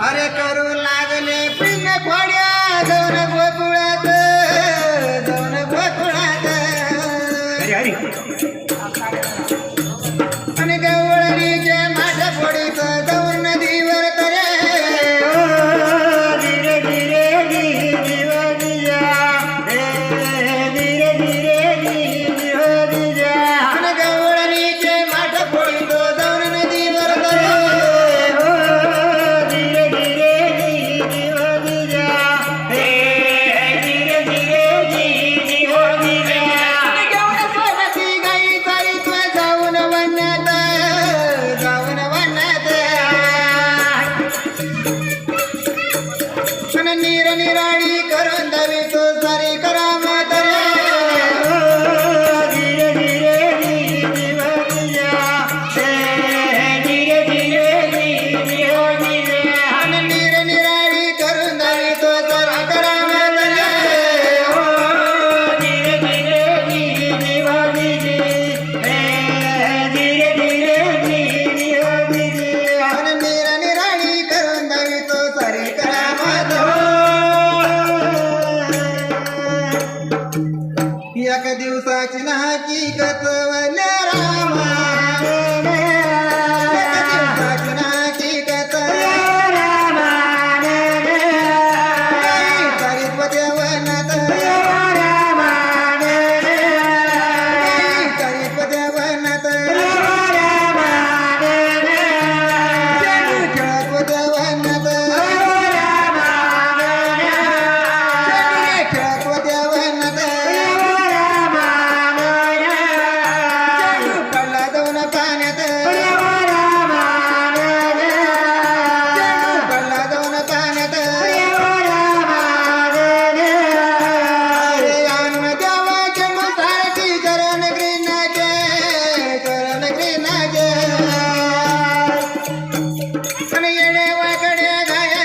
अरे करू लागले पिन खोड्या जाऊन गोकुळात आणि गवळणीचे माझ्या फोडीत जाऊन नदीवर तरे धीरे धीरे जीव दिया धीरे धीरे जीव दिया आणि गवळणीचे माझ्या फोडीत जाऊन नदीवर तरे धीरे धीरे जीव दिया धीरे धीरे जीव दिया घेऊन सोबती गाई चालीत जाऊन वनात निराळी करून दवी तो सारी करामत धीरे धीरे जीव दिया धीरे धीरे जीव दिया निराळी करून दवी तो सारी करामत धीरे धीरे जीव दिया धीरे धीरे जीव दिया निराळी करून दवी तो सारी करामत एक दिवसाची नाची कचवल्या रामा एक दिवसाची नाची कचवल्या रामा चालीत देवनात रामा चालीत देवनात रामा खेळत देवनात रामा खेळत देवनात येणे वाकडे गाया